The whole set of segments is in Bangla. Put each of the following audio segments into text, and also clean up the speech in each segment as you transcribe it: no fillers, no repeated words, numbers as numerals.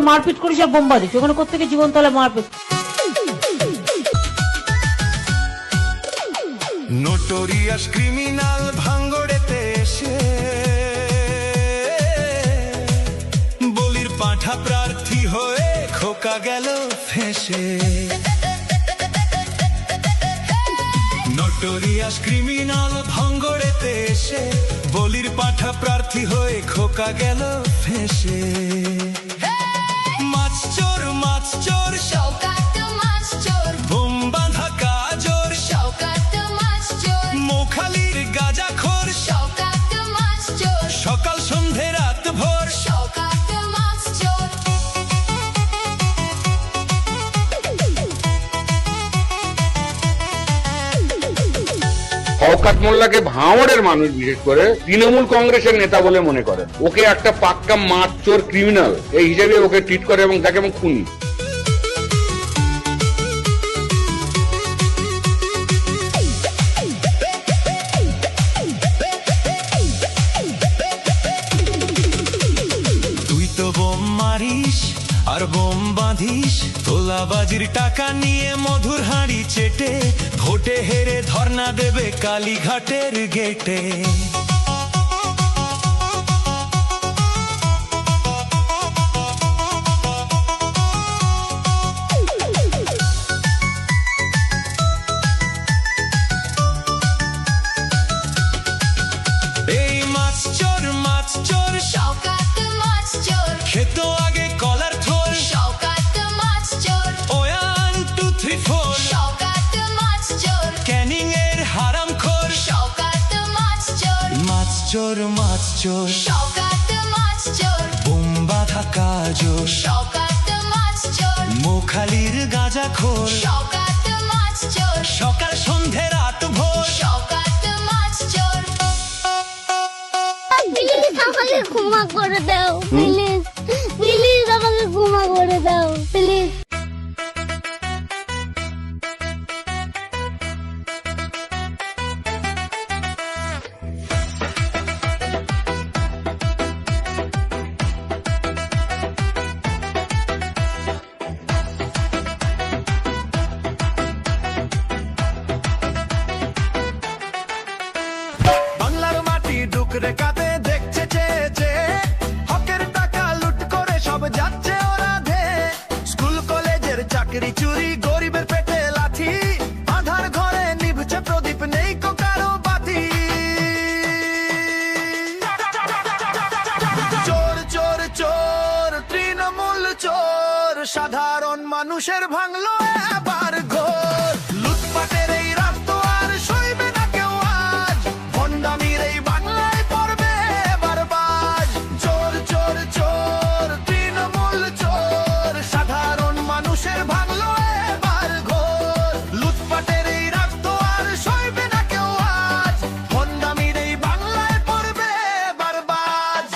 মারপিট করিস আর বোম্বা দিস, ওখানে কোত্থেকে জীবনতলা মারপিট। নোটোরিয়াস ক্রিমিনাল ভাঙ্গড়েতে এসে বলির পাঁঠা প্রার্থী হয়ে খোকা গেল ফেঁসে। নোটোরিয়াস ক্রিমিনাল ভাঙ্গড়েতে এসে বলির পাঁঠা প্রার্থী হয়ে খোকা গেল ফেঁসে। মাছ চোর মাছ চোর শওকাত মাছ চোর, বোম বাঁধা কাজোর শওকাত মাছ চোর, মোখালির গাঁজাখোর শওকাত মাছ চোর, সকাল সন্ধে রাত ভোর। শওকাত মাছ চোর। শওকত মোল্লাকে ভাঙড়ের মানুষ বিশেষ করে তৃণমূল কংগ্রেসের নেতা বলে মনে করেন। ওকে একটা পাক্কা মার চোর ক্রিমিনাল এই হিসেবে ওকে ট্রিট করে এবং তাকে এবং খুনি। তুই তো বোম মারিস আর বোম বাঁধিস, তোলাবাজির টাকা নিয়ে মধুর হাঁড়ি চেটে ভোটে হেরে ধর্ণা দেবে কালীঘাটের গেটে। এই মাছ চোর শওকাত মাছ চোর, খেত আগে কলার থোর। শওকাত মাছ চোর, 1 2 3 4 শওকাত মাছ চোর, ক্যানিং এর হারামখোর। শওকাত মাছ চোর, মাছ চোর শওকাত মাছ চোর, বোম বাঁধা কাজোর শওকাত মাছ চোর, মোখালির গাঁজাখোর। শওকাত মাছ চোর, সকাল সন্ধে রাত ভোর। শওকাত মাছ চোর। প্লিজ আমাকে ক্ষমা করে দাও, প্লিজ প্লিজ আমাকে ক্ষমা করে দাও প্লিজ। বাংলার মাটি ডুকরে কাঁদে দেখছে চেয়ে, হকের টাকা লুট করে সব যাচ্ছে ওরা ধে। স্কুল কলেজের চাকরি চুরি, গরিবের পেটে লাথি, আধার ঘরে নিভছে প্রদীপ, নেই কো কারো বাতি। চোর চোর চোর তৃণমূল চোর, সাধারণ মানুষের ভাঙলো এবার ঘোর। লুটপাটের এই রাত তো আর সইবে না কেউ আজ, ভণ্ডামির এই বাংলায় পড়বে এবার বাজ। চোর চোর চোর তৃণমূল চোর, সাধারণ মানুষের ভাঙলো এবার ঘোর। লুটপাটের এই রাত তো আর সইবে না কেউ আজ, ভণ্ডামির এই বাংলায় পড়বে এবার বাজ।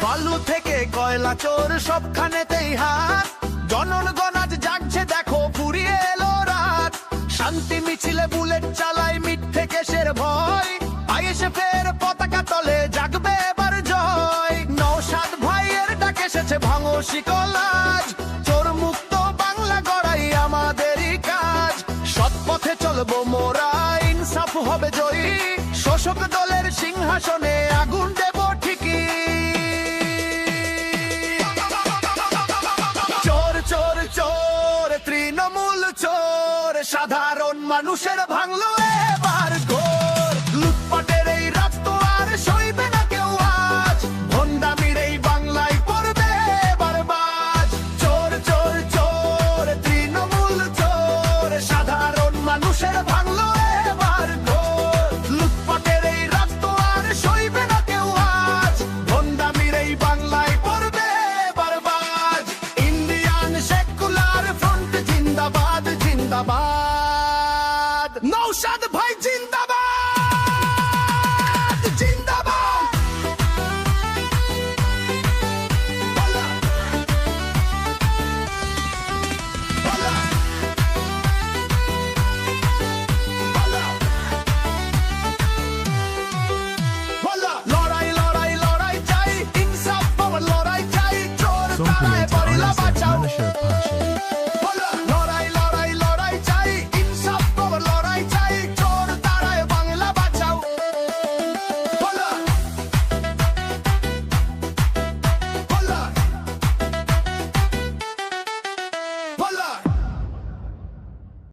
বালু থেকে কয়লা চোর সবখানেতেই হাত, জনগণ আজ জাগছে দেখো ফুরিয়ে এলো রাত। শান্তি মিছিলে বুলেট চালায় মিথ্যে কেসের ভয়, আইএসএ ফের পতাকা তলে জাগবে এবার জয়। নওশাদ ভাইয়ের ডাক এসেছে ভাঙো শিকল আজ, চোর মুক্ত বাংলা গড়াই আমাদেরই কাজ। সৎ পথে চলবো মোরা, ইনসাফ হবে জয়ী, শোষক দলের সিংহাসনে আগুন দেব ঠিকই। চোর চোর চোর তৃণমূল চোর, সাধারণ মানুষের ভাঙলো